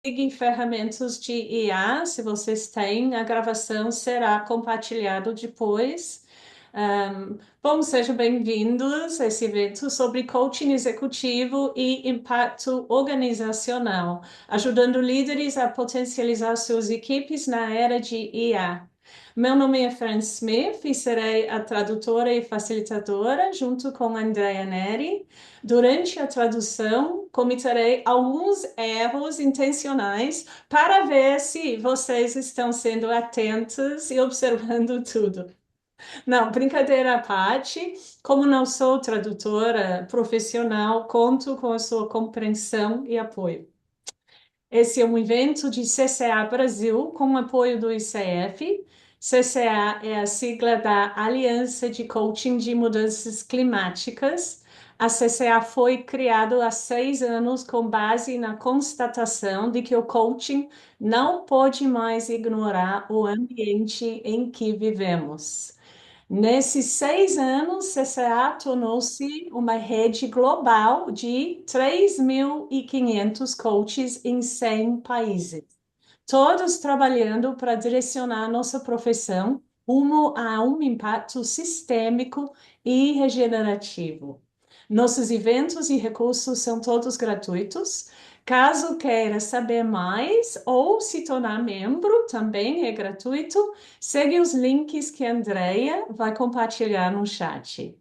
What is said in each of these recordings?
e ferramentas de IA, se vocês têm, a gravação será compartilhada depois. Bom, sejam bem-vindos a esse evento sobre coaching executivo e impacto organizacional, ajudando líderes a potencializar suas equipes na era de IA. Meu nome é Fran Smith e serei a tradutora e facilitadora junto com Andrea Neri. Durante a tradução, cometerei alguns erros intencionais para ver se vocês estão sendo atentos e observando tudo. Não, brincadeira à parte, como não sou tradutora profissional, conto com a sua compreensão e apoio. Esse é um evento de CCA Brasil com o apoio do ICF. CCA é a sigla da Aliança de Coaching de Mudanças Climáticas. A CCA foi criada há 6 anos com base na constatação de que o coaching não pode mais ignorar o ambiente em que vivemos. Nesses 6 anos, CCA tornou-se uma rede global de 3.500 coaches em 100 países, todos trabalhando para direcionar nossa profissão rumo a um impacto sistêmico e regenerativo. Nossos eventos e recursos são todos gratuitos. Caso queira saber mais ou se tornar membro, também é gratuito. Segue os links que a Andrea vai compartilhar no chat.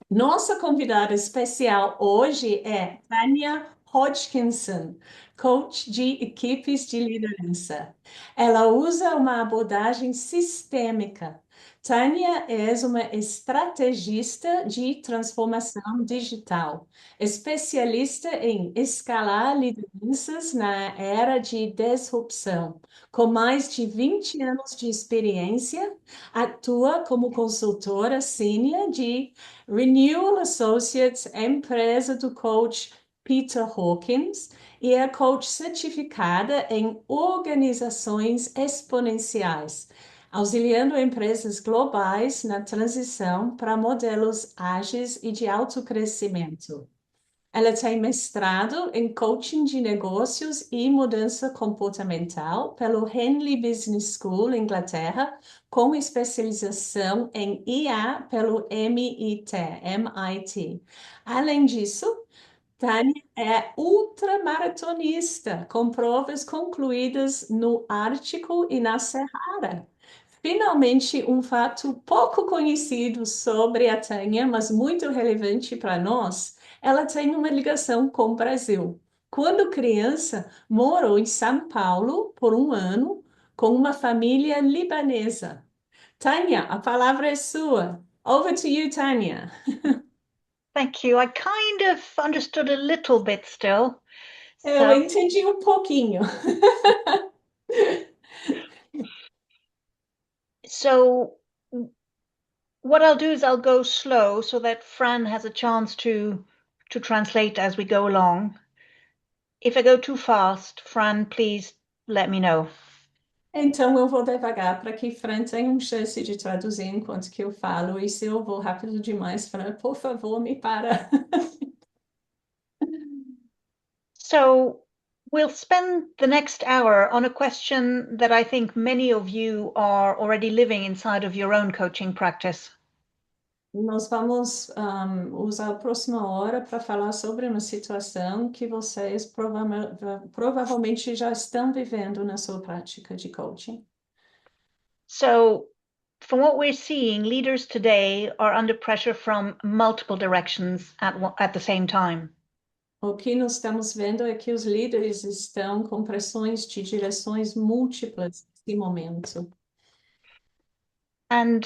Nossa convidada especial hoje é Tânia Hodgkinson, coach de equipes de liderança. Ela usa uma abordagem sistêmica. Tânia é uma estrategista de transformação digital, especialista em escalar lideranças na era de disrupção. Com mais de 20 anos de experiência, atua como consultora sênior de Renewal Associates é empresa do coach Peter Hawkins e é coach certificada em organizações exponenciais, auxiliando empresas globais na transição para modelos ágeis e de alto crescimento. Ela tem mestrado em coaching de negócios e mudança comportamental pelo Henley Business School, Inglaterra, com especialização em IA pelo MIT. Além disso, Tânia é ultramaratonista, com provas concluídas no Ártico e na Cerrada. Finalmente, um fato pouco conhecido sobre a Tânia, mas muito relevante para nós, ela tem uma ligação com o Brasil. Quando criança, morou em São Paulo por um ano com uma família libanesa. Tânia, a palavra é sua. Over to you, Tânia. Thank you. I kind of understood a little bit still. Eu So, entendi um pouquinho. so what I'll do is I'll go slow so that Fran has a chance to translate as we go along. If I go too fast, Fran, please let me know. Então eu vou devagar para que Fran tenha uma chance de traduzir enquanto que eu falo. E se eu vou rápido demais, Fran, por favor, me para. So we'll spend the next hour on a question that I think many of you are already living inside of your own coaching practice. Nós vamos usar a próxima hora para falar sobre uma situação que vocês provavelmente já estão vivendo na sua prática de coaching. So from what we're seeing, leaders today are under pressure from multiple directions at the same time. O que nós estamos vendo é que os líderes estão com pressões de direções múltiplas nesse momento. And,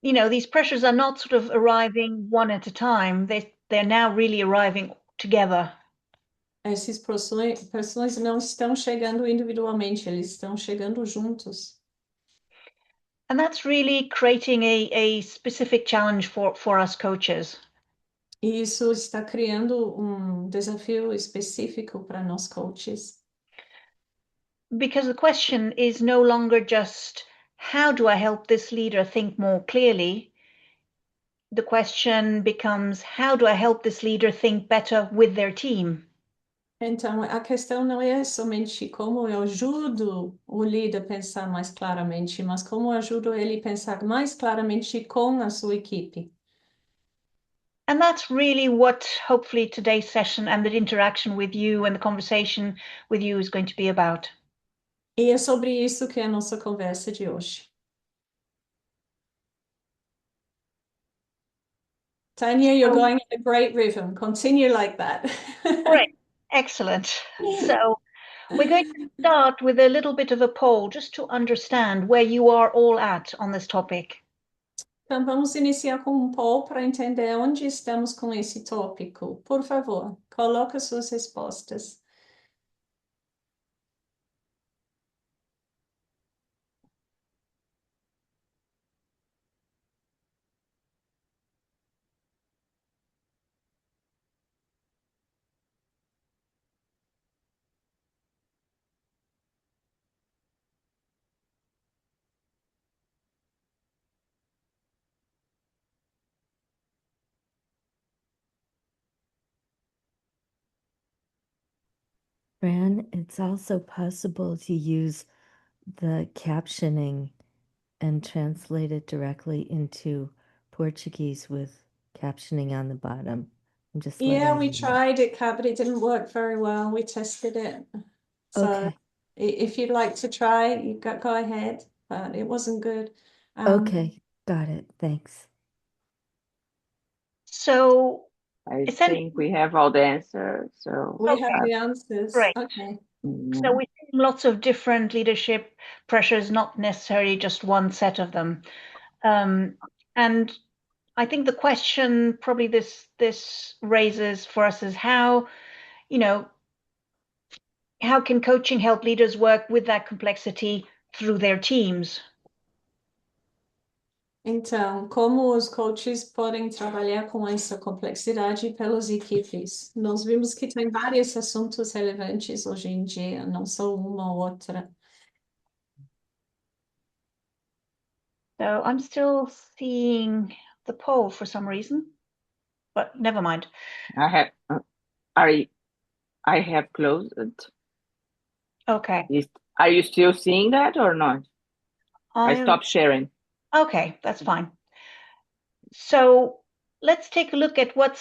you know, these pressures are not sort of arriving one at a time. They're now really arriving together. Essas pressões não estão chegando individualmente, eles estão chegando juntos. And that's really creating a specific challenge for us coaches. E isso está criando um desafio específico para nós coaches. Because the question is no longer just how do I help this leader think more clearly? The question becomes how do I help this leader think better with their team? Então, a questão não é somente como eu ajudo o líder a pensar mais claramente, mas como eu ajudo ele a pensar mais claramente com a sua equipe. And that's really what hopefully today's session and the interaction with you and the conversation with you is going to be about. E é sobre isso que é a nossa conversa de hoje. Tanya, you're going in a great rhythm. Continue like that. Great, excellent. So we're going to start with a little bit of a poll just to understand where you are all at on this topic. Então, vamos iniciar com um poll para entender onde estamos com esse tópico. Por favor, coloque suas respostas. Fran, it's also possible to use the captioning and translate it directly into Portuguese with captioning on the bottom. I'm just Yeah, letting we you know. tried it, Kat, but it didn't work very well. We tested it. So Okay. if you'd like to try, you go ahead, but it wasn't good. Okay, got it. Thanks. So I essentially, think we have all the answers. So We have Okay. the answers. Great. Okay. So we're seeing lots of different leadership pressures, not necessarily just one set of them. And I think the question probably this raises for us is how, you know, how can coaching help leaders work with that complexity through their teams? Então, como os coaches podem trabalhar com essa complexidade pelas equipes? Nós vimos que tem vários assuntos relevantes hoje em dia, não só uma ou outra. So I'm still seeing the poll for some reason, but never mind. I have, I have closed it. Okay. Are you still seeing that or not? I stopped sharing. Okay, that's fine. So let's take a look at what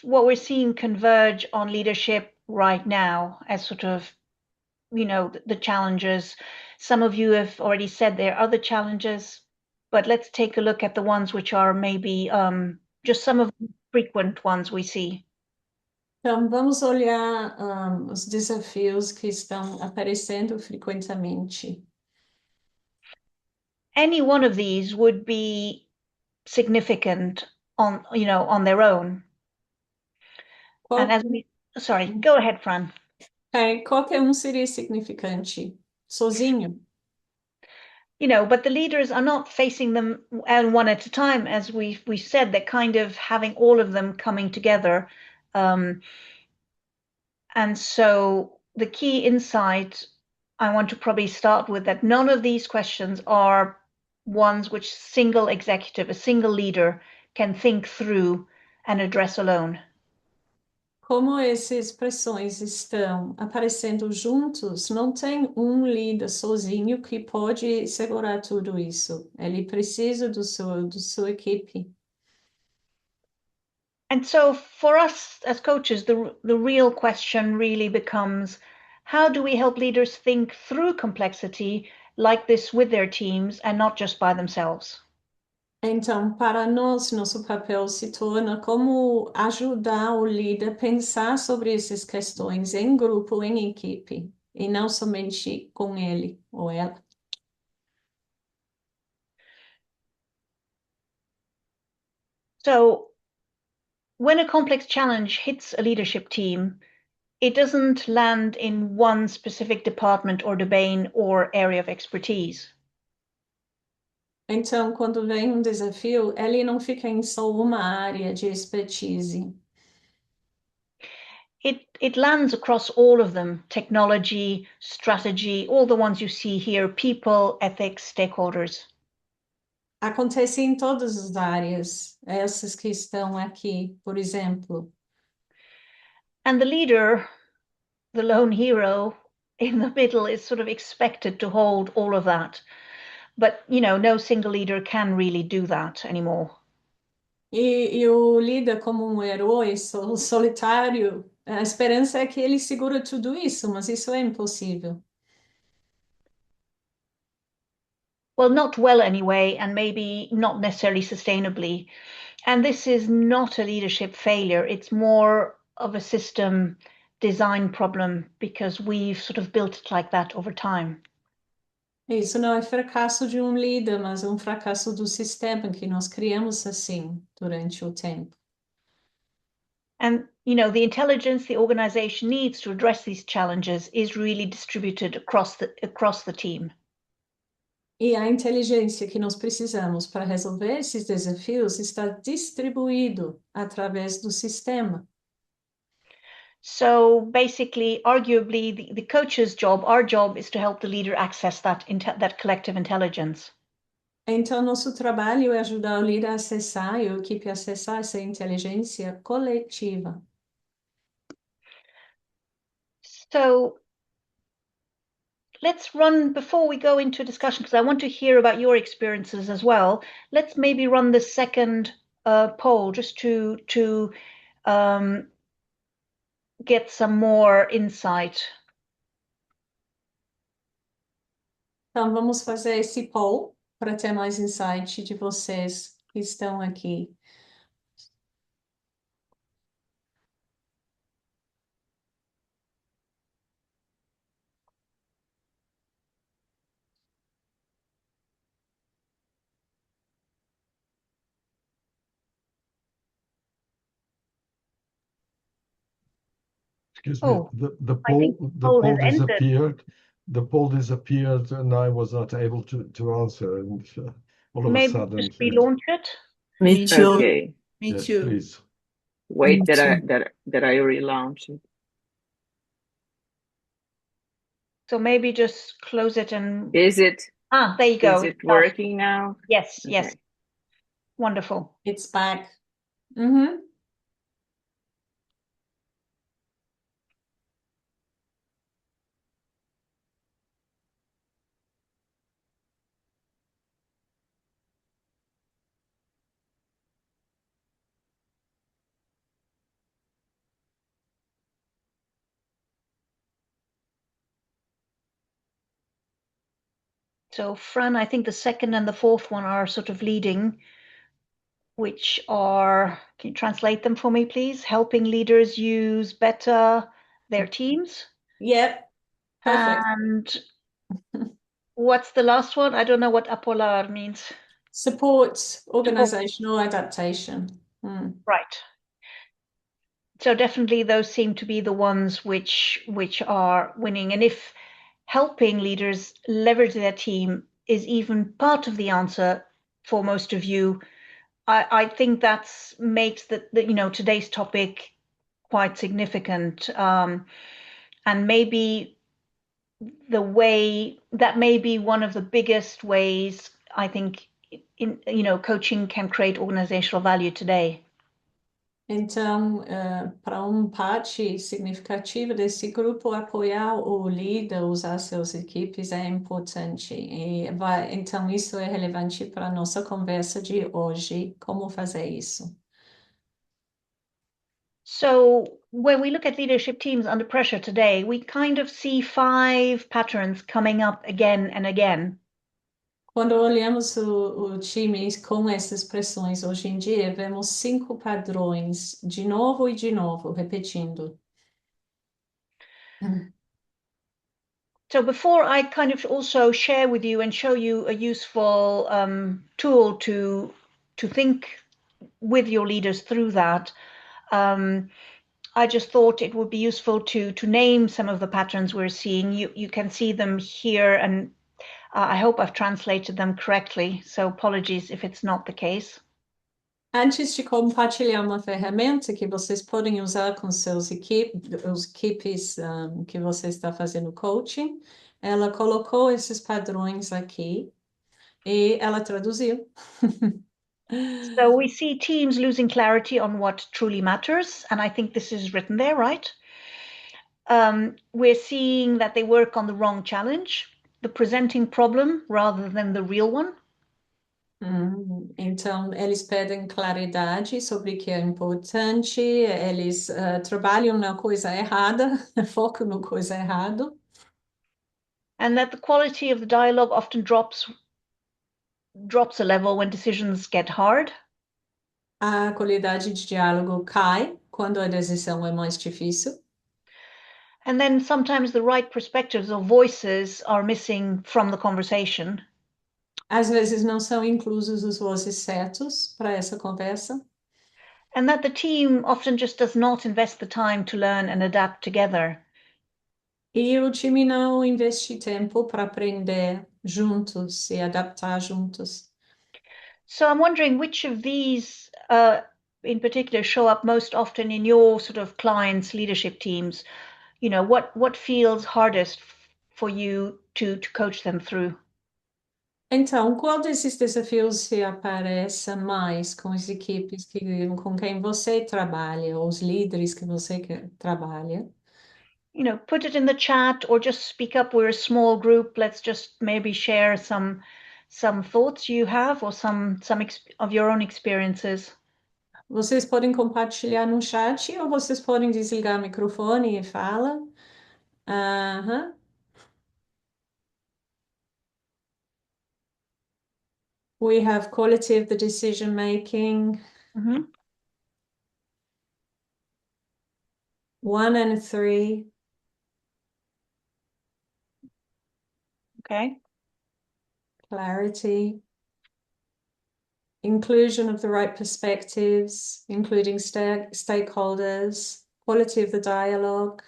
we're seeing converge on leadership right now as sort of, the challenges. Some of you have already said there are other challenges, but let's take a look at the ones which are maybe just some of the frequent ones we see. Então, vamos olhar os desafios que estão aparecendo frequentemente. Any one of these would be significant on their own. And as we, sorry, go ahead, Fran. Qualquer um seria significante, sozinho. But the leaders are not facing them one at a time, as we said. They're kind of having all of them coming together, and so the key insight I want to probably start with that none of these questions are ones which a single leader can think through and address alone. Como essas pressões estão aparecendo juntos, não tem um líder sozinho que pode segurar tudo isso. Ele precisa do sua equipe. And so for us as coaches, the real question really becomes, how do we help leaders think through complexity like this with their teams and not just by themselves? Então, para nós, nosso papel se torna como ajudar o líder a pensar sobre essas questões em grupo, em equipe, e não somente com ele ou ela. So when a complex challenge hits a leadership team, it doesn't land in one specific department or domain or area of expertise. Então, quando vem um desafio, ele não fica em só uma área de expertise. It lands across all of them: technology, strategy, all the ones you see here, people, ethics, stakeholders. Acontece em todas as áreas, essas que estão aqui, por exemplo. And the leader the lone hero in the middle is sort of expected to hold all of that. But, no single leader can really do that anymore. E o líder como um herói solitário, a esperança é que ele segura tudo isso, mas isso é impossível. Well, not well anyway, and maybe not necessarily sustainably. And this is not a leadership failure. It's more of a system design problem because we've sort of built it like that over time. Isso não é fracasso de um líder, mas um fracasso do sistema que nós criamos assim durante o tempo. And, the intelligence the organization needs to address these challenges is really distributed across the team. E a inteligência que nós precisamos para resolver esses desafios está distribuído através do sistema. So basically, arguably, the coach's job, our job, is to help the leader access that collective intelligence. Então, nosso trabalho é ajudar o líder a acessar e a equipe a acessar essa inteligência coletiva. So let's run, before we go into a discussion, because I want to hear about your experiences as well, let's maybe run the second poll just to get some more insight. Então, vamos fazer esse poll para ter mais insight de vocês que estão aqui. Excuse Oh, me, the I think poll the poll has ended. disappeared. The poll disappeared, and I was not able to answer. And all of a Maybe sudden, just relaunch it. Me too. Okay. Me yes, too. please. Wait Me that I too. that I relaunch it. So maybe just close it and Is it there you go. is it working now? Yes, yes. Okay. Wonderful. It's back. Mm-hmm. So Fran, I think the second and the fourth one are sort of leading, which are, can you translate them for me, please? Helping leaders use better their teams. Yep. Perfect. And what's the last one? I don't know what apolar means. Support organizational adaptation. Right. So definitely those seem to be the ones which are winning. And if helping leaders leverage their team is even part of the answer for most of you, I think that's makes today's topic quite significant. And maybe the way that may be one of the biggest ways I think coaching can create organizational value today. Então, para parte significativa desse grupo, apoiar o líder, usar suas equipes é importante. Então, isso é relevante para a nossa conversa de hoje, como fazer isso. So when we look at leadership teams under pressure today, we kind of see 5 patterns coming up again and again. Quando olhamos o time com essas pressões hoje em dia, vemos 5 padrões, de novo e de novo, repetindo. So before I kind of also share with you and show you a useful tool to think with your leaders through that, I just thought it would be useful to name some of the patterns we're seeing. You can see them here, and I hope I've translated them correctly, so apologies if it's not the case. Antes de compartilhar uma ferramenta que vocês podem usar com os equipes que você está fazendo coaching, ela colocou esses padrões aqui e ela traduziu. So we see teams losing clarity on what truly matters, and I think this is written there, right? we're seeing that they work on the wrong challenge, the presenting problem rather than the real one. Então, eles pedem claridade sobre o que é importante, eles trabalham na coisa errada, focam na coisa errada. And that the quality of the dialogue often drops a level when decisions get hard. A qualidade de diálogo cai quando a decisão é mais difícil. And then sometimes the right perspectives or voices are missing from the conversation. Às vezes não são inclusos os vozes certos para essa conversa. And that the team often just does not invest the time to learn and adapt together. E o time não investe tempo para aprender juntos e adaptar juntos. So I'm wondering which of these in particular show up most often in your sort of clients' leadership teams. You know, what feels hardest for you to coach them through? Então, qual desses desafios se aparece mais com as equipes com quem você trabalha, ou os líderes que você trabalha? You know, put it in the chat or just speak up. We're a small group. Let's just maybe share some thoughts you have or some of your own experiences. Vocês podem compartilhar no chat ou vocês podem desligar o microfone e fala. Aham. We have quality of the decision making. Mm-hmm. 1 and 3. Okay. Clarity. Inclusion of the right perspectives, including stakeholders. Quality of the dialogue.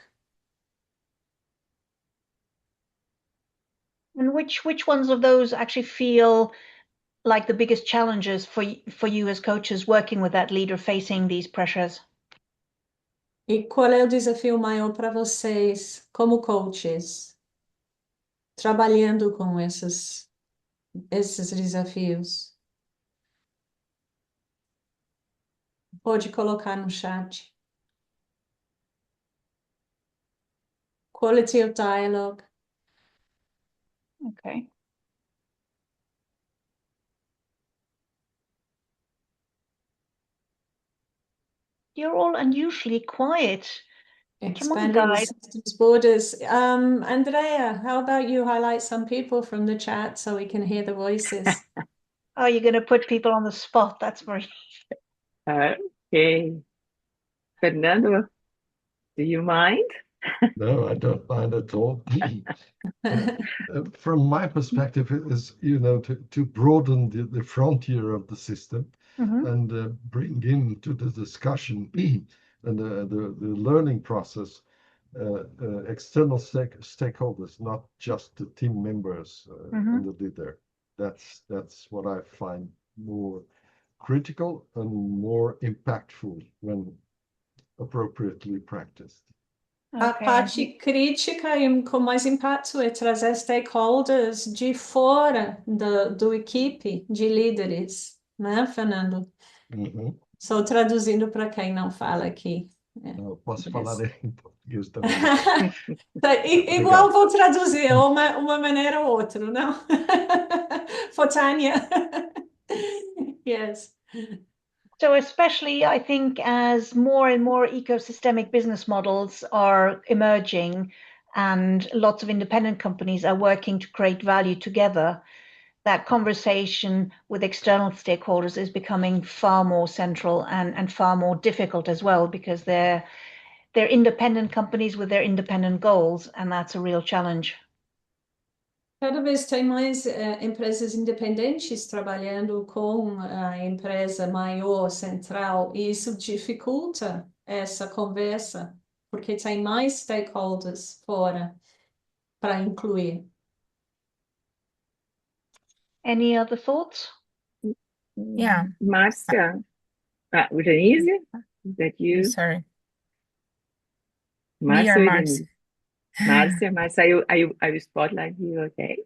And which ones of those actually feel like the biggest challenges for you as coaches working with that leader facing these pressures? E qual é o desafio maior para vocês, como coaches, trabalhando com esses desafios? Pode colocar no chat. Quality of dialogue. Okay. You're all unusually quiet. Come on, Expanding the guys. systems borders. Andrea, how about you highlight some people from the chat so we can hear the voices? Oh, you're going to put people on the spot. That's very... Okay. Fernando, do you mind? No, I don't mind at all. From my perspective, it is, to broaden the frontier of the system and bring into the discussion and the learning process external stakeholders, not just the team members and the leader. That's what I find more critical and more impactful when appropriately practiced. A parte crítica e com mais impacto é trazer stakeholders de fora do equipe de líderes, né, Fernando? Só traduzindo para quem não fala aqui. Eu posso falar em português também. Igual vou traduzir uma maneira ou outra, não? For Tanya. Yes. So especially, I think, as more and more ecosystemic business models are emerging and lots of independent companies are working to create value together, that conversation with external stakeholders is becoming far more central and far more difficult as well, because they're independent companies with their independent goals, and that's a real challenge. Cada vez tem mais empresas independentes trabalhando com a empresa maior, central, e isso dificulta essa conversa, porque tem mais stakeholders fora para incluir. Any other thoughts? Yeah. Marcia, with an easy? Is that you? Sorry. Marcia, Me or Marcia? Marcia, I will spotlight you, okay?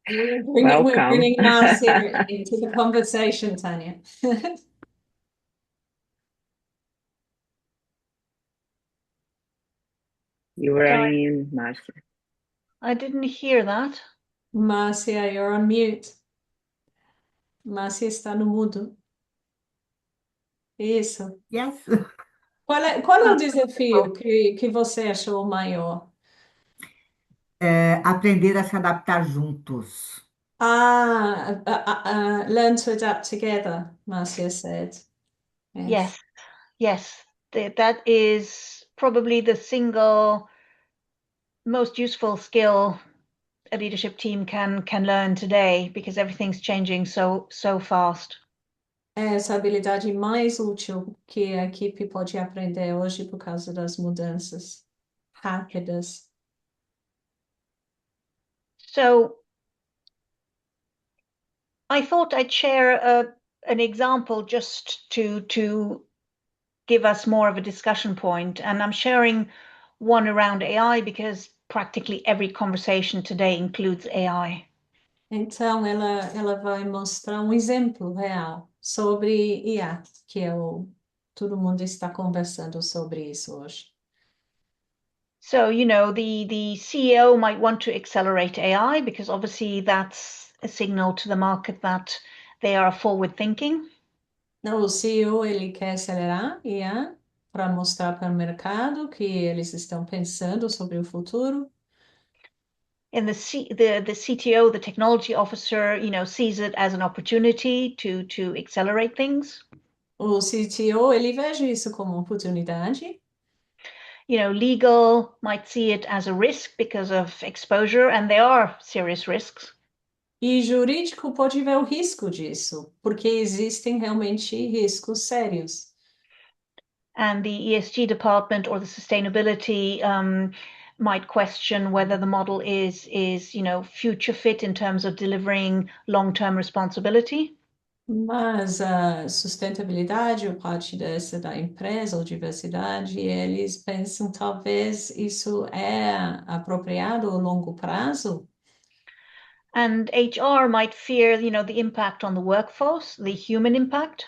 We're bringing Marcia into the conversation, Tanya. You were Sorry, in, Marcia. I didn't hear that. Márcia, you're on mute. Márcia está no mudo. Isso. Yes. Qual é o desafio que você achou maior? Aprender a se adaptar juntos. Learn to adapt together, Marcia said. Yes, yes. That is probably the single most useful skill a leadership team can learn today because everything's changing so fast. É essa habilidade mais útil que a equipe pode aprender hoje por causa das mudanças rápidas. So I thought I'd share an example just to give us more of a discussion point. And I'm sharing one around AI because practically every conversation today includes AI. Então, ela vai mostrar um exemplo real sobre IA, que todo mundo está conversando sobre isso hoje. So, the CEO might want to accelerate AI because obviously that's a signal to the market that they are forward thinking. Não, o CEO ele quer acelerar IA para mostrar para o mercado que eles estão pensando sobre o futuro. And the CTO, the technology officer, sees it as an opportunity to accelerate things. O CTO ele veja isso como oportunidade. Legal might see it as a risk because of exposure, and there are serious risks. E jurídico pode ver o risco disso, porque existem realmente riscos sérios. And the ESG department or the sustainability might question whether the model is future fit in terms of delivering long-term responsibility. Mas a sustentabilidade, ou parte dessa da empresa, ou diversidade, eles pensam talvez isso é apropriado a longo prazo. And HR might fear, the impact on the workforce, the human impact.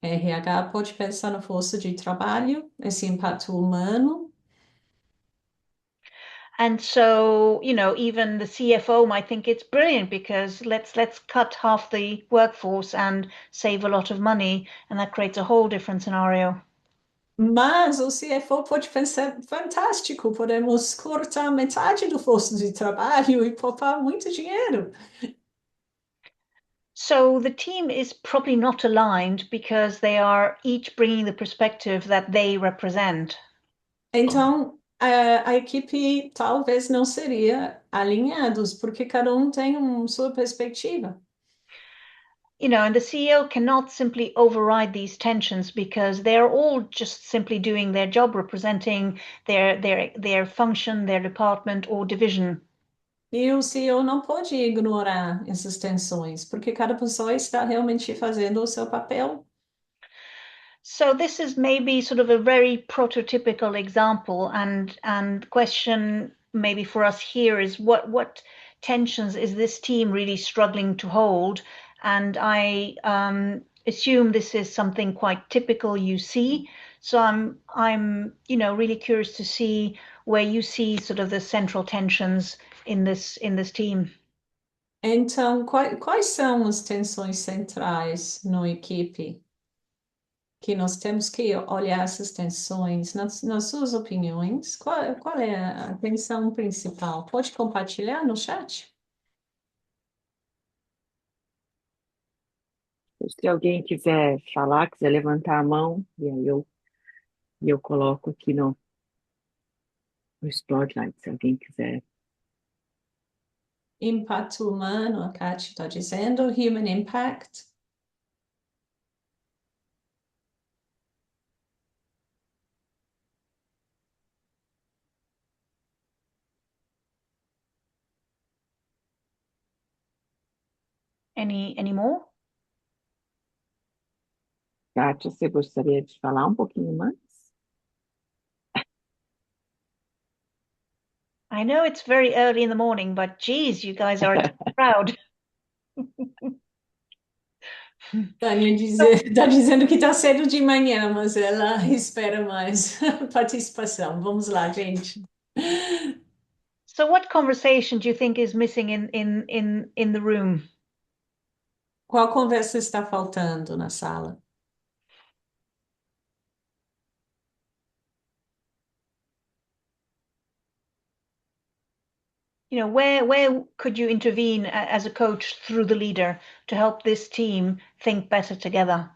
RH pode pensar no força de trabalho, esse impacto humano. And so, even the CFO might think it's brilliant because let's cut half the workforce and save a lot of money, and that creates a whole different scenario. Mas o CFO pode pensar, fantástico, podemos cortar metade do força de trabalho e poupar muito dinheiro. So the team is probably not aligned because they are each bringing the perspective that they represent. Então, a equipe talvez não seria alinhados, porque cada um tem sua perspectiva. And the CEO cannot simply override these tensions because they're all just simply doing their job, representing their function, their department or division. E o CEO não pode ignorar essas tensões, porque cada pessoa está realmente fazendo o seu papel. So this is maybe sort of a very prototypical example, and question maybe for us here is what tensions is this team really struggling to hold? And I assume this is something quite typical you see. So I'm really curious to see where you see sort of the central tensions in this team. Então, quais são as tensões centrais no equipe? Que nós temos que olhar essas tensões, nas suas opiniões, qual é a tensão principal? Pode compartilhar no chat? Se alguém quiser falar, quiser levantar a mão, e aí eu coloco aqui no Spotlight, se alguém quiser. Impacto humano, a Kátia está dizendo, human impact. Any more? Kátia, você gostaria de falar um pouquinho mais? I know it's very early in the morning, but geez, you guys are proud. Tânia está dizendo que está cedo de manhã, mas ela espera mais participação. Vamos lá, gente. So what conversation do you think is missing in the room? Qual conversa está faltando na sala? Where could you intervene as a coach through the leader to help this team think better together?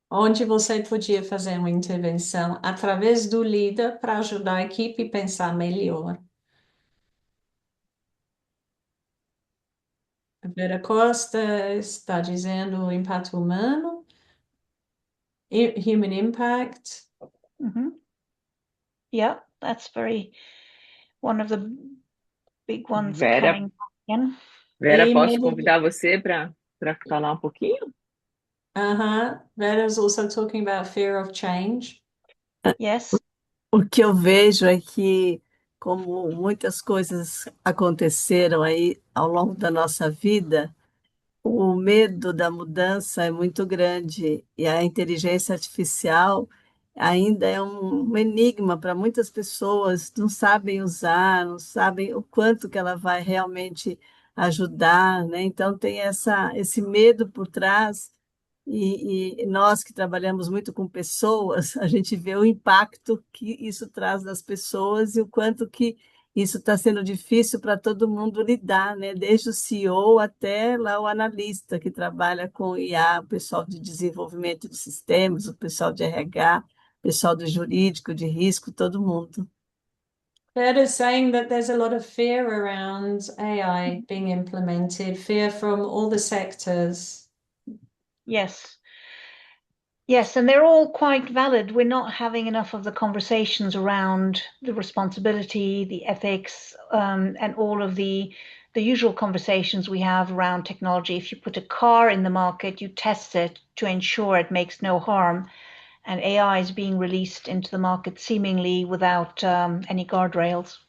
Onde você podia fazer uma intervenção através do líder para ajudar a equipe a pensar melhor? A Vera Costa está dizendo impacto humano, human impact. Yeah, that's one of the big ones Vera, coming back again. Vera, E posso medo convidar você para falar um pouquinho? Vera's also talking about fear of change. Yes. O que eu vejo é que, como muitas coisas aconteceram aí ao longo da nossa vida, o medo da mudança é muito grande e a inteligência artificial ainda é um enigma para muitas pessoas, não sabem usar, não sabem o quanto que ela vai realmente ajudar, né? Então tem esse medo por trás e nós que trabalhamos muito com pessoas, a gente vê o impacto que isso traz das pessoas e o quanto que isso está sendo difícil para todo mundo lidar, né? Desde o CEO até lá o analista que trabalha com IA, o pessoal de desenvolvimento de sistemas, o pessoal de RH, o pessoal do jurídico, de risco, todo mundo. Vera's saying that there's a lot of fear around AI being implemented, fear from all the sectors. Yes. Yes, and they're all quite valid. We're not having enough of the conversations around the responsibility, the ethics, and all of the usual conversations we have around technology. If you put a car in the market, you test it to ensure it makes no harm, and AI is being released into the market seemingly without any guardrails.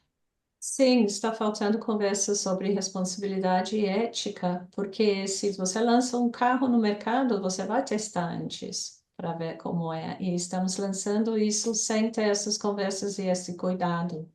Sim, está faltando conversa sobre responsabilidade e ética, porque se você lança um carro no mercado, você vai testar antes para ver como é. E estamos lançando isso sem ter essas conversas e esse cuidado.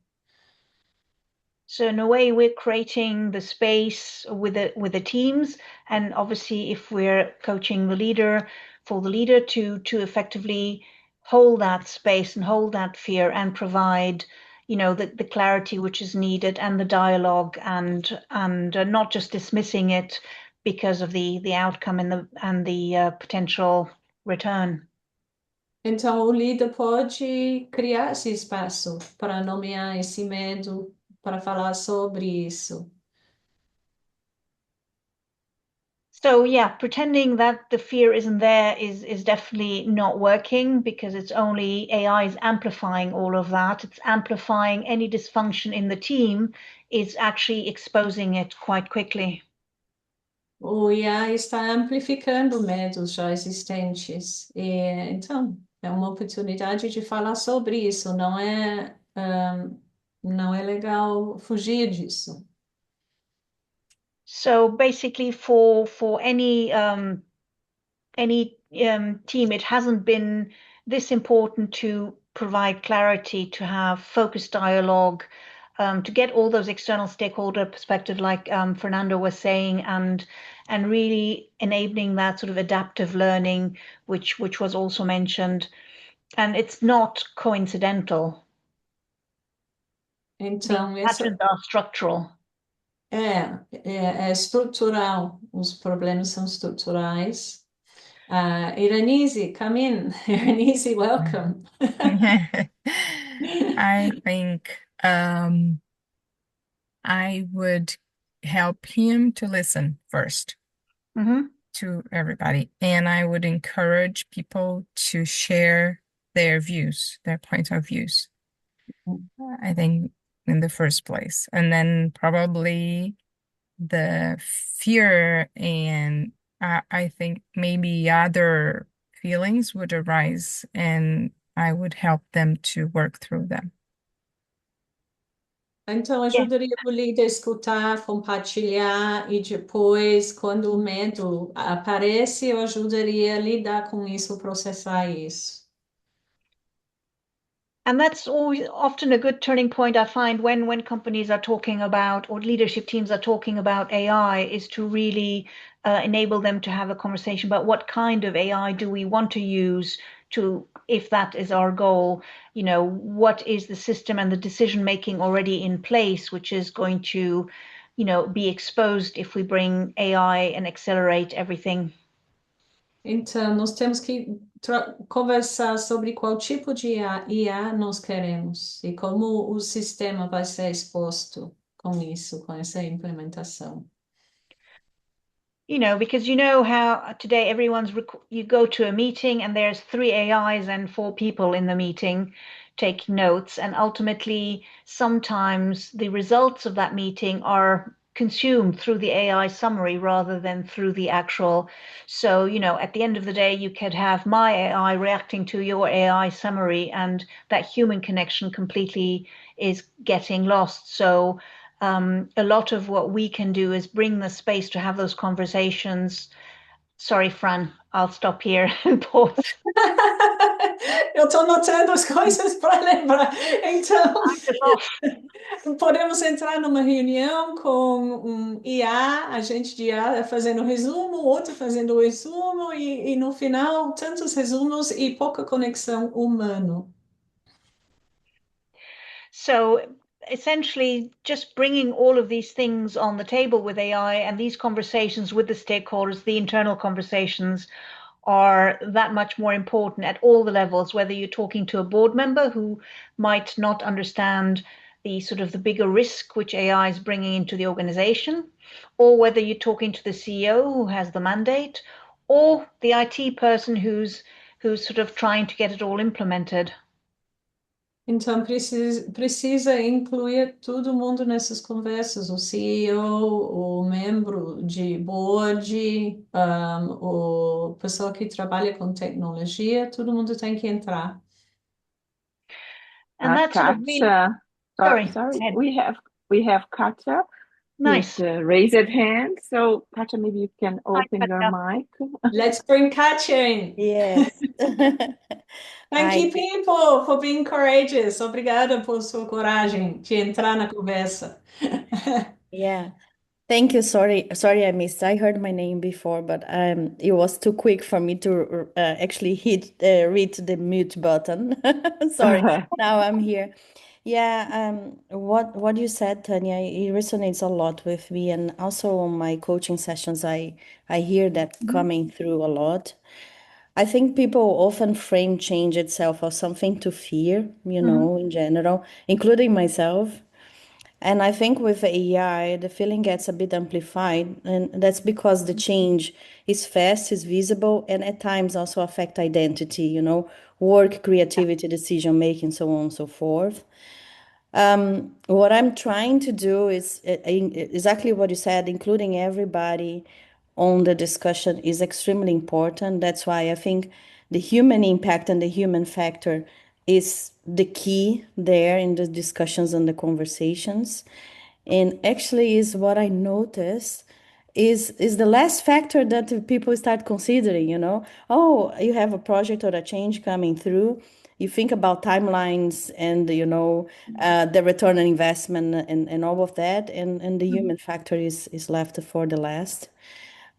So in a way, we're creating the space with the teams, and obviously, if we're coaching the leader, for the leader to effectively hold that space and hold that fear and provide, the clarity which is needed and the dialogue and not just dismissing it because of the outcome and the potential return. Então, o líder pode criar esse espaço para nomear esse medo, para falar sobre isso. So yeah, pretending that the fear isn't there is definitely not working because it's only AI is amplifying all of that. It's amplifying any dysfunction in the team. It's actually exposing it quite quickly. O IA está amplificando medos já existentes. E, então, é uma oportunidade de falar sobre isso. Não é legal fugir disso. So basically, for any team, it hasn't been this important to provide clarity, to have focused dialogue, to get all those external stakeholder perspective, like Fernando was saying, and really enabling that sort of adaptive learning, which was also mentioned. And it's not coincidental. Então, The patterns are structural. é estrutural. Os problemas são estruturais. Iranise, come in. Iranise, welcome. I think I would help him to listen first to everybody, and I would encourage people to share their views, their point of views. I think in the first place, and then probably the fear and I think maybe other feelings would arise, and I would help them to work through them. Então, ajudaria o líder a escutar, compartilhar e depois, quando o medo aparece, eu ajudaria a lidar com isso, processar isso. And that's always often a good turning point, I find, when companies are talking about, or leadership teams are talking about AI, is to really enable them to have a conversation about what kind of AI do we want to use to, if that is our goal, what is the system and the decision making already in place, which is going to, be exposed if we bring AI and accelerate everything. Então, nós temos que conversar sobre qual tipo de IA nós queremos e como o sistema vai ser exposto com isso, com essa implementação. Because how today you go to a meeting and there's 3 AIs and 4 people in the meeting taking notes, and ultimately sometimes the results of that meeting are consumed through the AI summary rather than through the actual. So, at the end of the day, you could have my AI reacting to your AI summary, and that human connection completely is getting lost. So a lot of what we can do is bring the space to have those conversations. Sorry, Fran, I'll stop here and pause. Eu estou anotando as coisas para lembrar. Então, podemos entrar numa reunião com um IA, agente de IA, fazendo resumo, outro fazendo resumo, e no final, tantos resumos e pouca conexão humana. So essentially, just bringing all of these things on the table with AI and these conversations with the stakeholders, the internal conversations, are that much more important at all the levels, whether you're talking to a board member who might not understand the sort of the bigger risk which AI is bringing into the organization, or whether you're talking to the CEO who has the mandate, or the IT person who's sort of trying to get it all implemented. Então, precisa incluir todo mundo nessas conversas, o CEO, o membro de board, o pessoal que trabalha com tecnologia, todo mundo tem que entrar. And that's sort of really... Sorry. We have Katja. Nice. With raised hand. So, Katja, maybe you can open your mic. Let's bring Katja in. Yes. Thank you, people, for being courageous. Obrigada por sua coragem de entrar na conversa. Yeah. Thank you. Sorry, I missed. I heard my name before, but it was too quick for me to actually read the mute button. Sorry. Now I'm here. Yeah. What you said, Tanya, it resonates a lot with me, and also on my coaching sessions, I hear that coming through a lot. I think people often frame change itself as something to fear, in general, including myself. And I think with AI, the feeling gets a bit amplified, and that's because the change is fast, is visible, and at times also affect identity, work, creativity, decision making, so on and so forth. What I'm trying to do is exactly what you said, including everybody on the discussion is extremely important. That's why I think the human impact and the human factor is the key there in the discussions and the conversations. And actually is what I noticed is the last factor that people start considering, oh, you have a project or a change coming through. You think about timelines and, the return on investment and all of that. And the human factor is left for the last.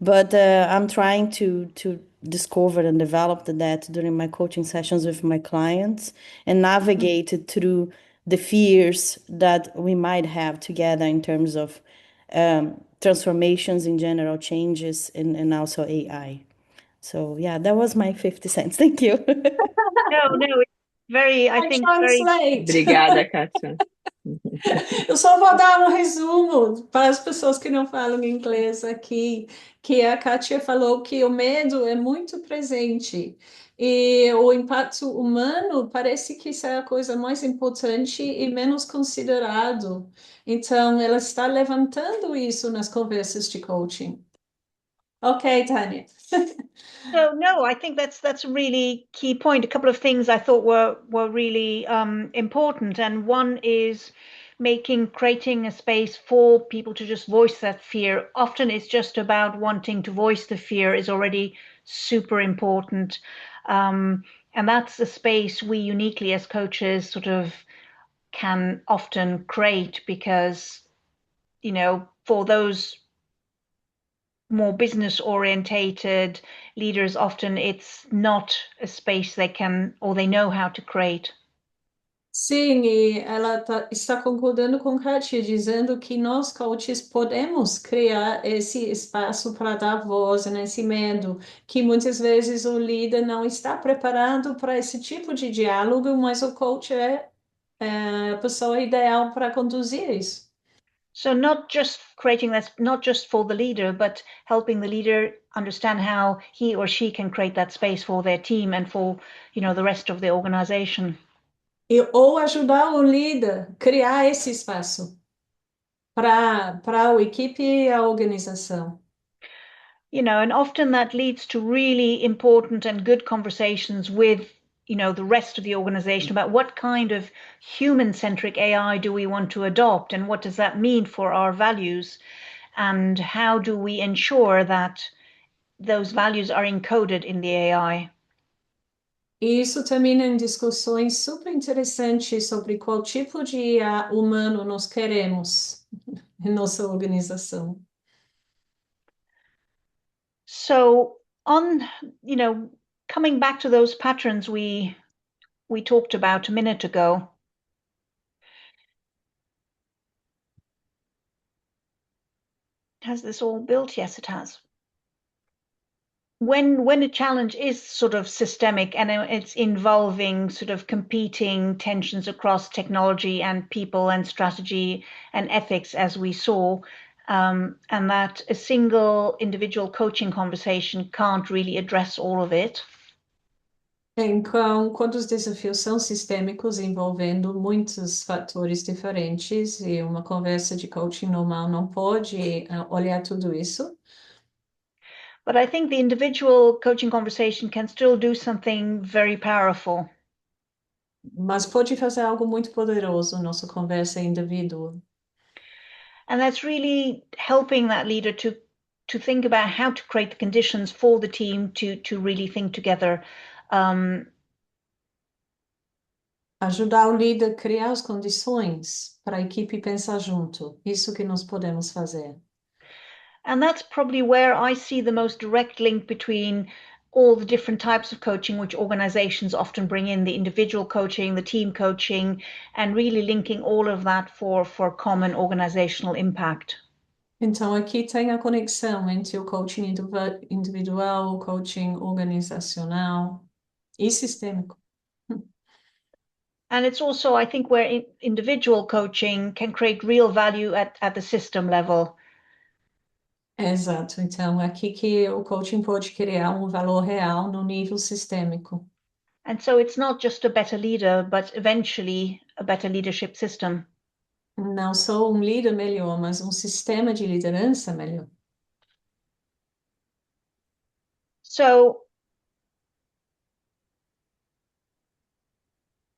But I'm trying to discover and develop that during my coaching sessions with my clients and navigate through the fears that we might have together in terms of transformations in general, changes, and also AI. So yeah, that was my 50 cents. Thank you. No, it's very, I think, very... Obrigada, Katja. Eu só vou dar um resumo para as pessoas que não falam inglês aqui, que a Katja falou que o medo é muito presente e o impacto humano parece que isso é a coisa mais importante e menos considerado. Então, ela está levantando isso nas conversas de coaching. Ok, Tanya. No, I think that's a really key point. A couple of things I thought were really important, and one is creating a space for people to just voice that fear. Often it's just about wanting to voice the fear is already super important. And that's a space we uniquely as coaches sort of can often create because, for those more business orientated leaders, often it's not a space they can or they know how to create. Sim, e ela está concordando com Katia, dizendo que nós, coaches, podemos criar esse espaço para dar voz nesse medo, que muitas vezes o líder não está preparado para esse tipo de diálogo, mas o coach é a pessoa ideal para conduzir isso. So not just creating that, not just for the leader, but helping the leader understand how he or she can create that space for their team and for, the rest of the organization. Ou ajudar o líder a criar esse espaço para a equipe e a organização. And often that leads to really important and good conversations with, the rest of the organization about what kind of human-centric AI do we want to adopt and what does that mean for our values and how do we ensure that those values are encoded in the AI. E isso termina em discussões super interessantes sobre qual tipo de IA humano nós queremos em nossa organização. So coming back to those patterns we talked about a minute ago, has this all built? Yes, it has. When a challenge is sort of systemic and it's involving sort of competing tensions across technology and people and strategy and ethics, as we saw, and that a single individual coaching conversation can't really address all of it. Então, quando os desafios são sistêmicos, envolvendo muitos fatores diferentes, e uma conversa de coaching normal não pode olhar tudo isso. But I think the individual coaching conversation can still do something very powerful. Mas pode fazer algo muito poderoso, nossa conversa individual. And that's really helping that leader to think about how to create the conditions for the team to really think together. Ajudar o líder a criar as condições para a equipe pensar junto. Isso que nós podemos fazer. And that's probably where I see the most direct link between all the different types of coaching which organizations often bring in, the individual coaching, the team coaching, and really linking all of that for common organizational impact. Então, aqui tem a conexão entre o coaching individual, o coaching organizacional e sistêmico. And it's also, I think, where individual coaching can create real value at the system level. Exato. Então, é aqui que o coaching pode criar um valor real no nível sistêmico. And so it's not just a better leader, but eventually a better leadership system. Não só um líder melhor, mas um sistema de liderança melhor. So,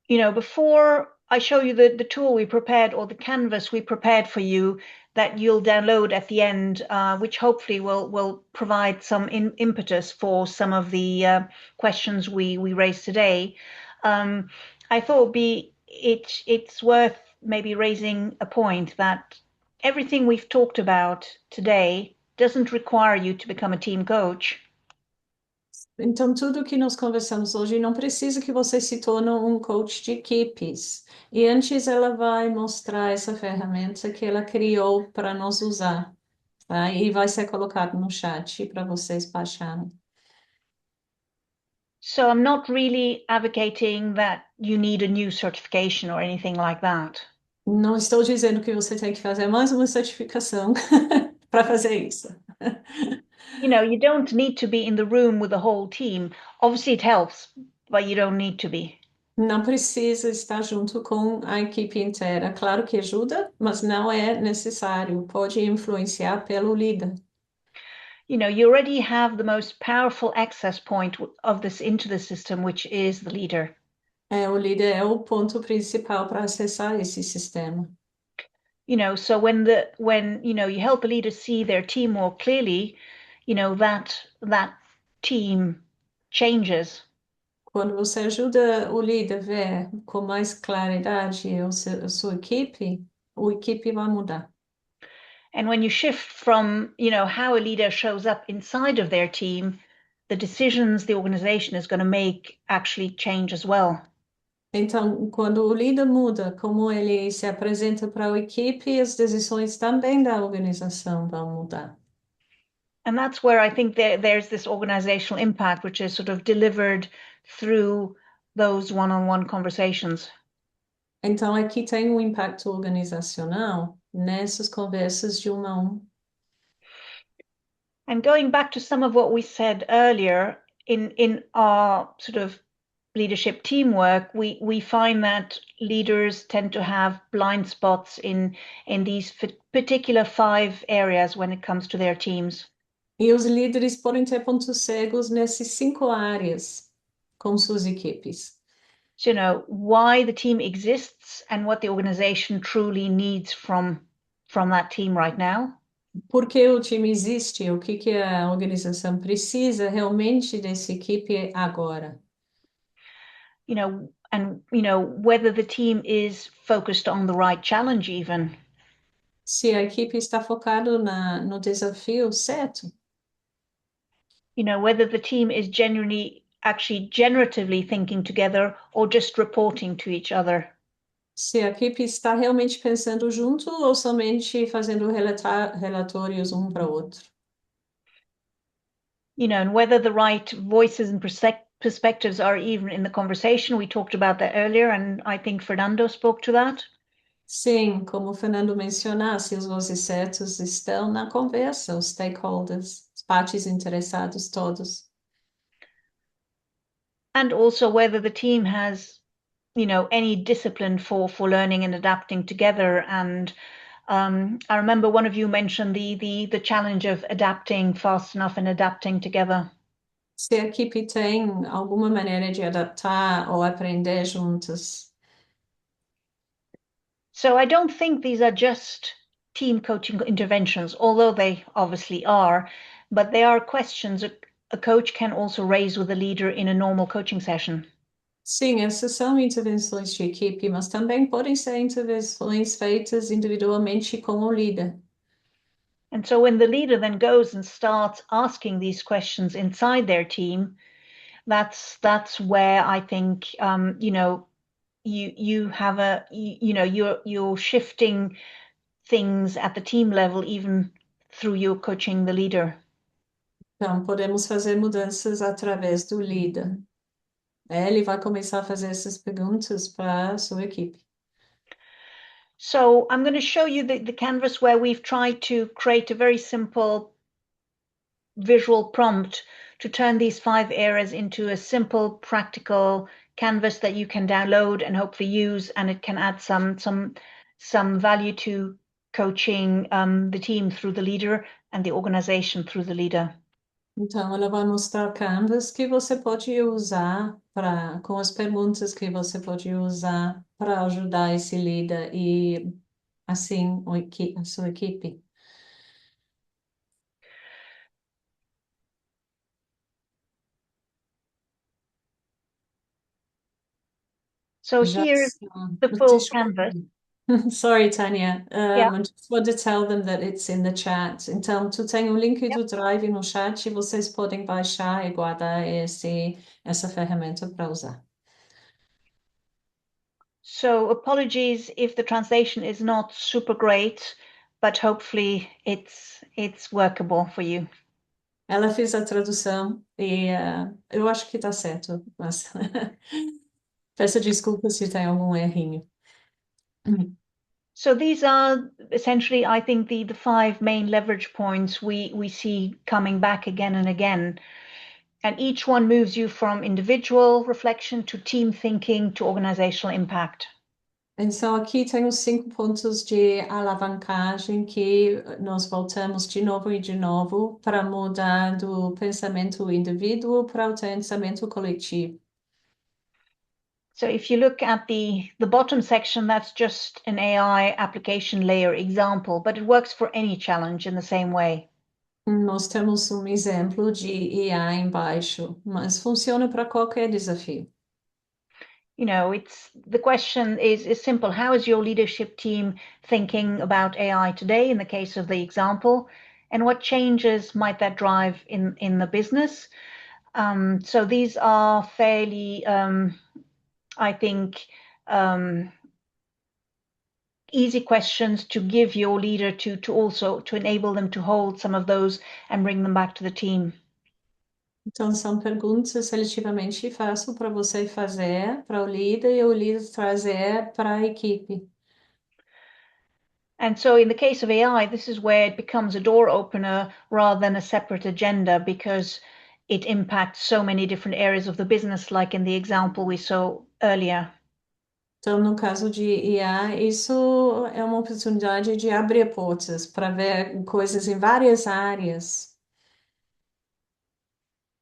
before I show you the tool we prepared or the canvas we prepared for you that you'll download at the end, which hopefully will provide some impetus for some of the questions we raised today. I thought it's worth maybe raising a point that everything we've talked about today doesn't require you to become a team coach. Então, tudo que nós conversamos hoje não precisa que você se torne um coach de equipes. E antes ela vai mostrar essa ferramenta que ela criou para nós usar, tá? E vai ser colocado no chat para vocês baixarem. So I'm not really advocating that you need a new certification or anything like that. Não estou dizendo que você tem que fazer mais uma certificação para fazer isso. You don't need to be in the room with the whole team. Obviously it helps, but you don't need to be. Não precisa estar junto com a equipe inteira. Claro que ajuda, mas não é necessário. Pode influenciar pelo líder. You already have the most powerful access point of this into the system, which is the leader. O líder é o ponto principal para acessar esse sistema. So when you help a leader see their team more clearly, that team changes. Quando você ajuda o líder a ver com mais claridade a sua equipe, a equipe vai mudar. And when you shift from, how a leader shows up inside of their team, the decisions the organization is going to make actually change as well. Então, quando o líder muda como ele se apresenta para a equipe, as decisões também da organização vão mudar. And that's where I think there's this organizational impact, which is sort of delivered through those one-on-one conversations. Então, aqui tem um impacto organizacional nessas conversas de a um. And going back to some of what we said earlier, in our sort of leadership teamwork, we find that leaders tend to have blind spots in these particular 5 areas when it comes to their teams. E os líderes podem ter pontos cegos nessas 5 áreas com suas equipes. So, why the team exists and what the organization truly needs from that team right now. Por que o time existe? O que a organização precisa realmente dessa equipe agora? And whether the team is focused on the right challenge even. Se a equipe está focada no desafio certo. Whether the team is actually generatively thinking together or just reporting to each other. Se a equipe está realmente pensando junto ou somente fazendo relatórios um para o outro. And whether the right voices and perspectives are even in the conversation. We talked about that earlier, and I think Fernando spoke to that. Sim, como o Fernando mencionasse, os vozes certos estão na conversa, os stakeholders, as partes interessadas todos. And also whether the team has, any discipline for learning and adapting together. And I remember one of you mentioned the challenge of adapting fast enough and adapting together. Se a equipe tem alguma maneira de adaptar ou aprender juntas. So I don't think these are just team coaching interventions, although they obviously are, but they are questions a coach can also raise with a leader in a normal coaching session. Sim, essas são intervenções de equipe, mas também podem ser intervenções feitas individualmente com o líder. And so when the leader then goes and starts asking these questions inside their team, that's where I think you have you're shifting things at the team level even through you coaching the leader. Então, podemos fazer mudanças através do líder. Ele vai começar a fazer essas perguntas para a sua equipe. So I'm going to show you the canvas where we've tried to create a very simple visual prompt to turn these 5 areas into a simple, practical canvas that you can download and hopefully use, and it can add some value to coaching the team through the leader and the organization through the leader. Então, ela vai mostrar canvas que você pode usar com as perguntas que você pode usar para ajudar esse líder e, assim, a sua equipe. So here's the full canvas. Sorry, Tanya. Yeah. I just want to tell them that it's in the chat. Então, tu tem o link do Drive no chat e vocês podem baixar e guardar essa ferramenta para usar. So apologies if the translation is not super great, but hopefully it's workable for you. Ela fez a tradução e eu acho que está certo, mas peço desculpas se tem algum errinho. So these are essentially, I think, the 5 main leverage points we see coming back again and again. And each one moves you from individual reflection to team thinking to organizational impact. Então, aqui tem os 5 pontos de alavancagem que nós voltamos de novo e de novo para mudar do pensamento indivíduo para o pensamento coletivo. So if you look at the bottom section, that's just an AI application layer example, but it works for any challenge in the same way. Nós temos um exemplo de IA embaixo, mas funciona para qualquer desafio. It's the question is simple. How is your leadership team thinking about AI today in the case of the example? And what changes might that drive in the business? So these are fairly, I think, easy questions to give your leader to also to enable them to hold some of those and bring them back to the team. Então, são perguntas relativamente fáceis para você fazer para o líder e o líder trazer para a equipe. And so in the case of AI, this is where it becomes a door opener rather than a separate agenda, because it impacts so many different areas of the business, like in the example we saw earlier. Então, no caso de IA, isso é uma oportunidade de abrir portas para ver coisas em várias áreas.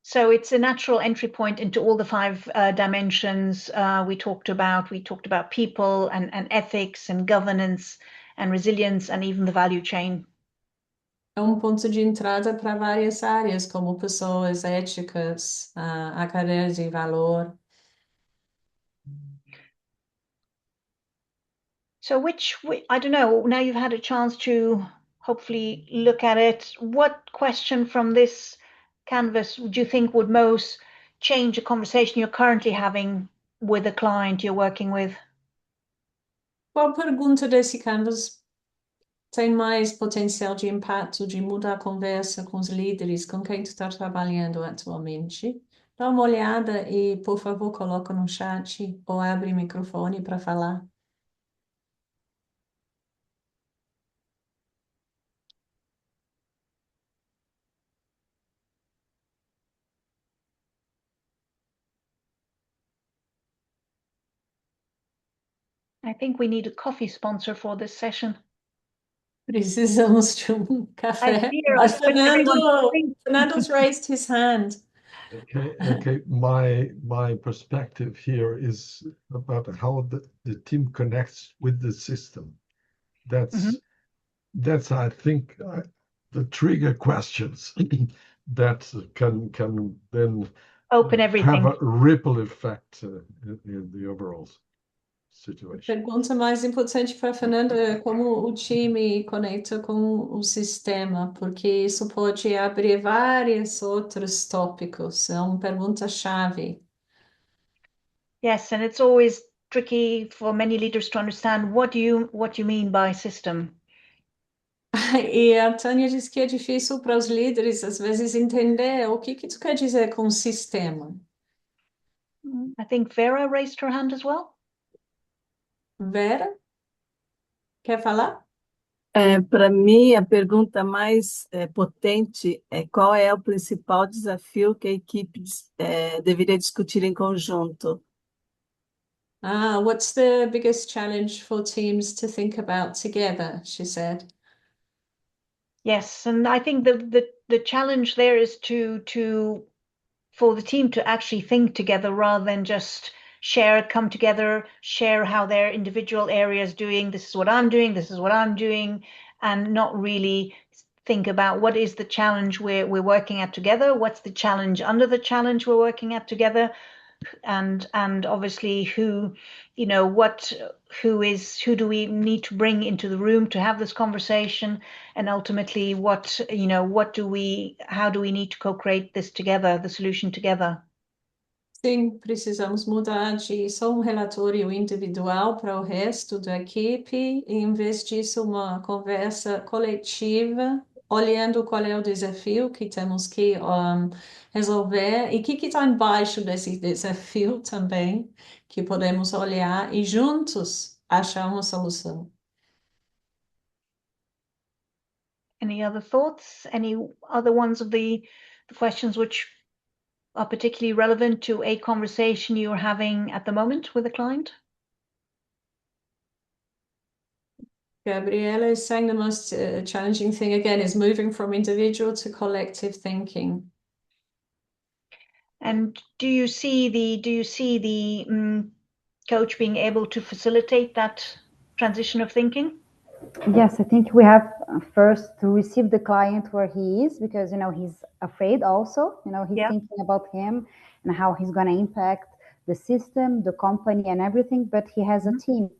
So it's a natural entry point into all the five dimensions we talked about. We talked about people and ethics and governance and resilience and even the value chain. É um ponto de entrada para várias áreas, como pessoas éticas, a cadeia de valor. So I don't know, now you've had a chance to hopefully look at it, what question from this canvas do you think would most change a conversation you're currently having with a client you're working with? Qual pergunta desse canvas tem mais potencial de impacto, de mudar a conversa com os líderes com quem tu está trabalhando atualmente? Dá uma olhada e, por favor, coloca no chat ou abre o microfone para falar. I think we need a coffee sponsor for this session. Precisamos de café. Mas Fernando's raised his hand. Okay. My perspective here is about how the team connects with the system. That's I think the trigger questions that can then open everything. Have a ripple effect in the overall situation. A pergunta mais importante para a Fernanda é como o time conecta com o sistema, porque isso pode abrir vários outros tópicos. É uma pergunta-chave. Yes, and it's always tricky for many leaders to understand what you mean by system. E a Tânia disse que é difícil para os líderes, às vezes, entender o que tu quer dizer com sistema. I think Vera raised her hand as well. Vera, quer falar? Para mim, a pergunta mais potente é qual é o principal desafio que a equipe deveria discutir em conjunto? What's the biggest challenge for teams to think about together, she said. Yes, and I think the challenge there is for the team to actually think together rather than just come together, share how their individual area is doing. This is what I'm doing, this is what I'm doing, and not really think about what is the challenge we're working at together, what's the challenge under the challenge we're working at together, and obviously who do we need to bring into the room to have this conversation, and ultimately how do we need to co-create this together, the solution together. Sim, precisamos mudar de só um relatório individual para o resto da equipe, e em vez disso, uma conversa coletiva, olhando qual é o desafio que temos que resolver e o que está embaixo desse desafio também, que podemos olhar e juntos achar uma solução. Any other thoughts? Any other ones of the questions which are particularly relevant to a conversation you're having at the moment with a client? Gabriela is saying the most challenging thing again is moving from individual to collective thinking. And do you see the coach being able to facilitate that transition of thinking? Yes, I think we have first to receive the client where he is, because he's afraid also. He's thinking about him and how he's going to impact the system, the company, and everything. But he has a team.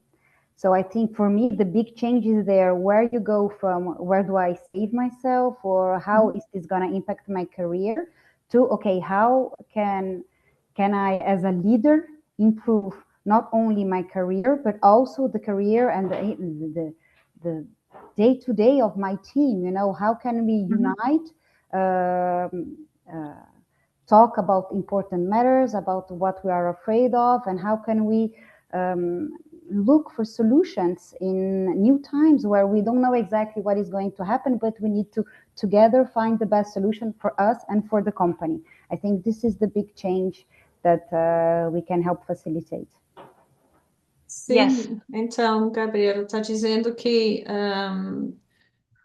So I think for me, the big change is there, where you go from where do I save myself, or how is this going to impact my career, to, okay, how can I, as a leader, improve not only my career, but also the career and the day-to-day of my team. How can we unite, talk about important matters, about what we are afraid of, and how can we look for solutions in new times where we don't know exactly what is going to happen, but we need to together find the best solution for us and for the company. I think this is the big change that we can help facilitate. Sim, yes. Então, Gabriela está dizendo que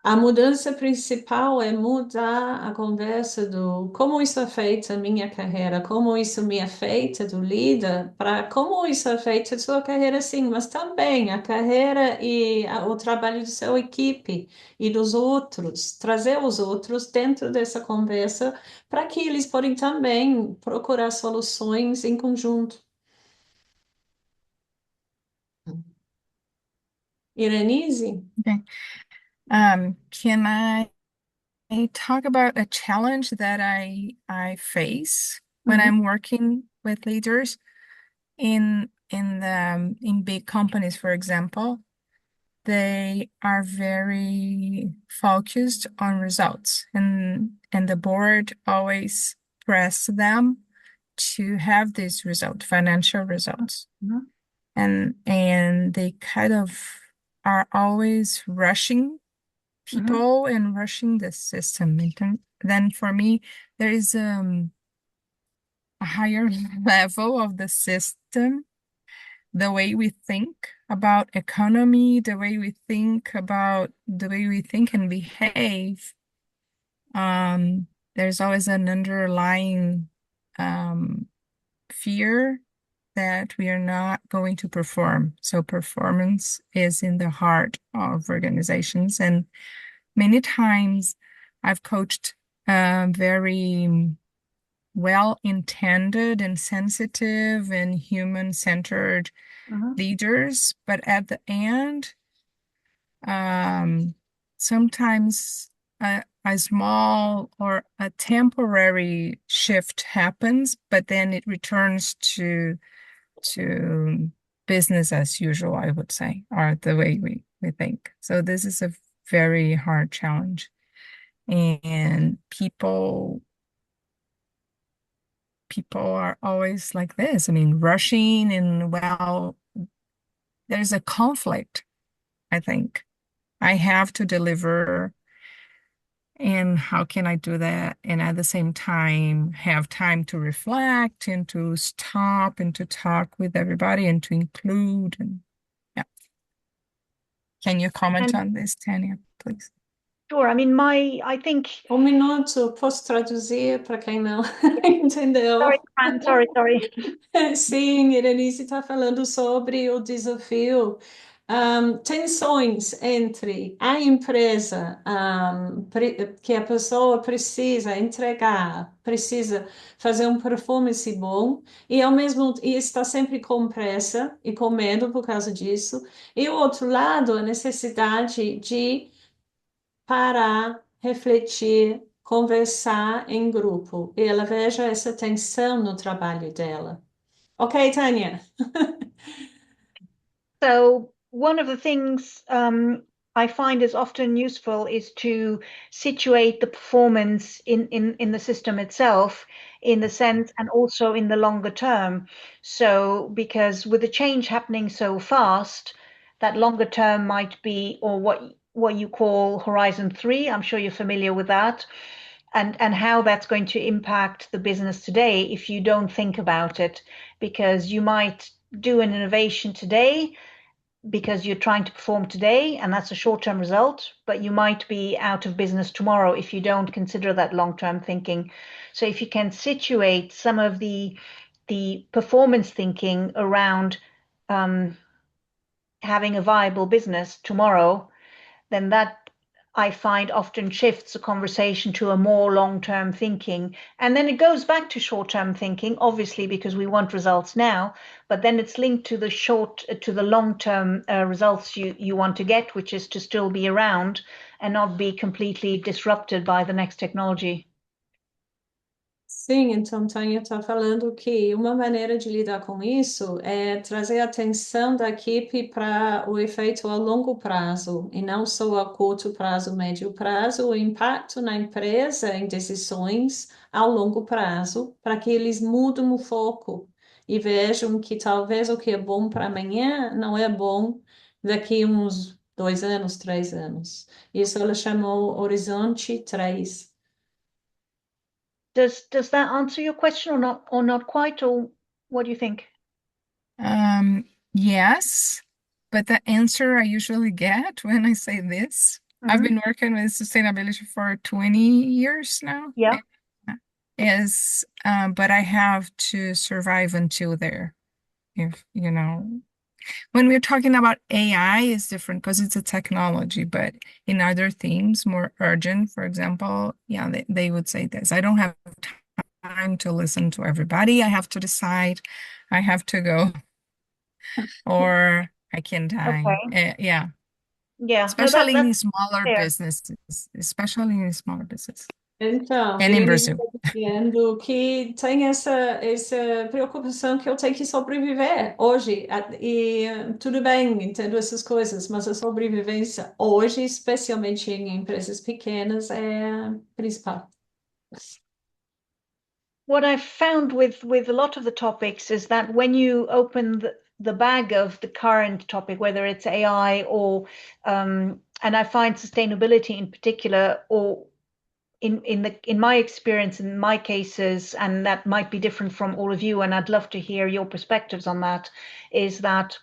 a mudança principal é mudar a conversa do como isso afeta a minha carreira, como isso me afeta do líder, para como isso afeta a sua carreira, sim, mas também a carreira e o trabalho de sua equipe e dos outros, trazer os outros dentro dessa conversa para que eles podem também procurar soluções em conjunto. Irenise? Okay. Can I talk about a challenge that I face when I'm working with leaders in big companies, for example? They are very focused on results, and the board always press them to have these results, financial results. And they kind of are always rushing people and rushing the system. Then for me, there is a higher level of the system, the way we think about economy, the way we think and behave. There's always an underlying fear that we are not going to perform. So performance is in the heart of organizations. And many times I've coached very well-intended and sensitive and human-centered leaders, but at the end, sometimes a small or a temporary shift happens, but then it returns to business as usual, I would say, or the way we think. So this is a very hard challenge. And people are always like this. I mean, rushing, and well, there's a conflict, I think. I have to deliver, and how can I do that? And at the same time, have time to reflect and to stop and to talk with everybody and to include. And yeah. Can you comment on this, Tânia, please? Sure. I mean, I think... minuto, posso traduzir para quem não entendeu? Sorry, Fran, sorry. Sim, Irenise está falando sobre o desafio, tensões entre a empresa, que a pessoa precisa entregar, precisa fazer um performance bom, e ao mesmo e está sempre com pressa e com medo por causa disso, e o outro lado, a necessidade de parar, refletir, conversar em grupo. E ela veja essa tensão no trabalho dela. Ok, Tânia. So one of the things I find is often useful is to situate the performance in the system itself, in the sense, and also in the longer term. So because with the change happening so fast, that longer term might be, or what you call Horizon 3, I'm sure you're familiar with that, and how that's going to impact the business today if you don't think about it, because you might do an innovation today because you're trying to perform today, and that's a short-term result, but you might be out of business tomorrow if you don't consider that long-term thinking. So if you can situate some of the performance thinking around having a viable business tomorrow, then that I find often shifts the conversation to a more long-term thinking. And then it goes back to short-term thinking, obviously, because we want results now, but then it's linked to the long-term results you want to get, which is to still be around and not be completely disrupted by the next technology. Sim, então Tânia está falando que uma maneira de lidar com isso é trazer a atenção da equipe para o efeito a longo prazo e não só a curto prazo, médio prazo, o impacto na empresa em decisões ao longo prazo, para que eles mudem o foco e vejam que talvez o que é bom para amanhã não é bom daqui uns 2 anos, 3 anos. Isso ela chamou Horizonte 3. Does that answer your question or not quite, or what do you think? Yes, but the answer I usually get when I say this, I've been working with sustainability for 20 years now. Yeah. But I have to survive until there. If you know, when we're talking about AI, it's different because it's a technology, but in other themes, more urgent, for example, yeah, they would say this. I don't have time to listen to everybody. I have to decide. I have to go, or I can die. Okay. Yeah. Yeah. Especially No, in smaller fair. businesses, especially in smaller businesses. Então, And in Brazil. dizendo que tem essa preocupação que eu tenho que sobreviver hoje. E tudo bem, entendo essas coisas, mas a sobrevivência hoje, especialmente em empresas pequenas, é principal. What I've found with a lot of the topics is that when you open the bag of the current topic, whether it's AI or, and I find sustainability in particular, or in my experience, in my cases, and that might be different from all of you, and I'd love to hear your perspectives on that, is that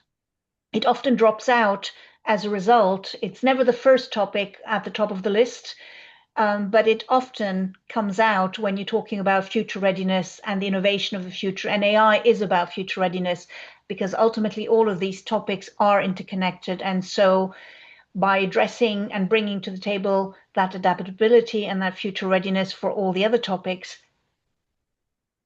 it often drops out as a result. It's never the first topic at the top of the list, but it often comes out when you're talking about future readiness and the innovation of the future. And AI is about future readiness because ultimately all of these topics are interconnected. And so by addressing and bringing to the table that adaptability and that future readiness for all the other topics,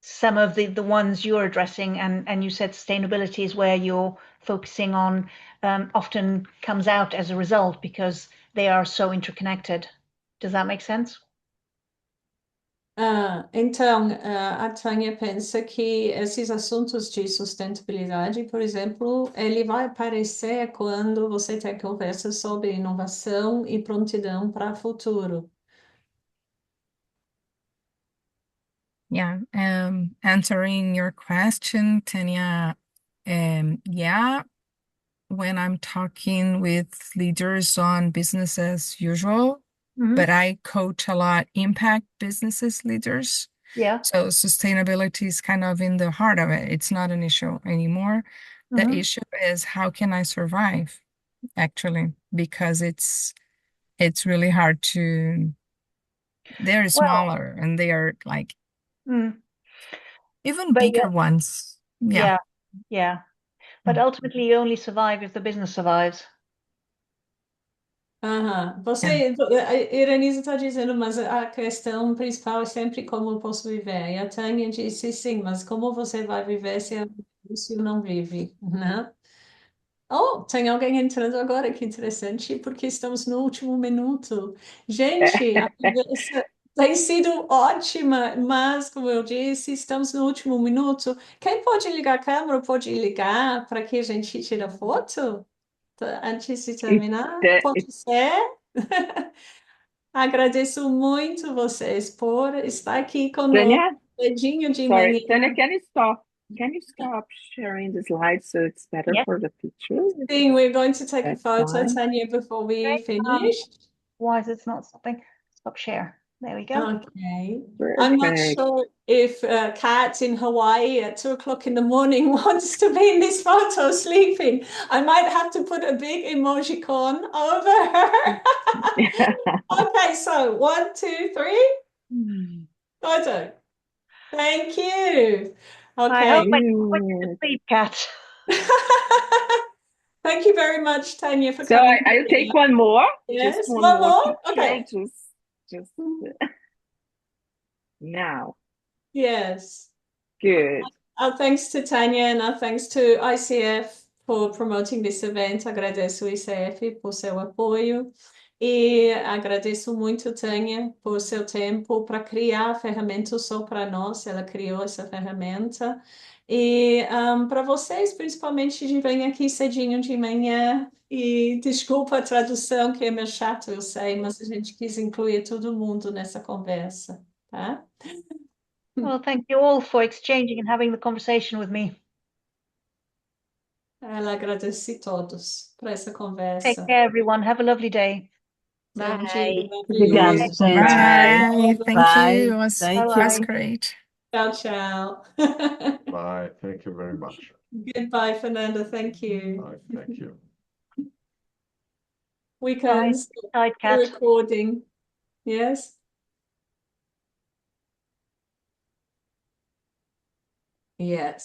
some of the ones you're addressing, and you said sustainability is where you're focusing on, often comes out as a result because they are so interconnected. Does that make sense? Então, a Tânia pensa que esses assuntos de sustentabilidade, por exemplo, ele vai aparecer quando você tem conversas sobre inovação e prontidão para o futuro. Yeah, answering your question, Tanya, yeah, when I'm talking with leaders on business as usual, but I coach a lot impact businesses leaders. Yeah. So sustainability is kind of in the heart of it. It's not an issue anymore. The issue is how can I survive, actually, because it's really hard to. They're smaller and they are like even bigger ones. Yeah. Yeah. But ultimately, you only survive if the business survives. Você, a Iranisa está dizendo, mas a questão principal é sempre como eu posso viver. E a Tânia disse, sim, mas como você vai viver se não vive, né? Oh, tem alguém entrando agora, que interessante, porque estamos no último minuto. Gente, a conversa tem sido ótima, mas, como eu disse, estamos no último minuto. Quem pode ligar a câmera, pode ligar para que a gente tire a foto? Antes de terminar, pode ser? Agradeço muito vocês por estar aqui conosco, cedinho de manhã. Tânia, can you stop sharing the slides so it's better for the picture? Sim, we're going to take a photo, Tanya, before we finish. Why is it not stopping? Stop share. There we go. Okay. Perfect. I'm not sure if Kat in Hawaii at 2 o'clock in the morning wants to be in this photo sleeping. I might have to put a big emojicon over her. Okay, so 1, 2, 3. Photo. Thank you. Okay. I hope I can put you to sleep, Kat. Thank you very much, Tanya, for So coming. I'll take one more. Yes, Just one one more more? picture. Okay. Just now. Yes. Good. Our thanks to Tanya and our thanks to ICF for promoting this event. Agradeço o ICF por seu apoio e agradeço muito, Tanya, por seu tempo para criar a ferramenta só para nós. Ela criou essa ferramenta. E para vocês, principalmente, de vir aqui cedinho de manhã. E desculpa a tradução, que é meio chato, eu sei, mas a gente quis incluir todo mundo nessa conversa, tá? Well, thank you all for exchanging and having the conversation with me. Ela agradece todos por essa Take conversa. care, everyone. Have a lovely day. Bom dia, Obrigada, maravilhoso. gente. Bye. Thank Bye. you. It was, Thank it you. was great. Tchau, tchau. Bye. Thank you very much. Goodbye, Fernanda. Thank you. Bye. Thank you. We can Bye. stop Night, the Kat. recording. Yes? Yes.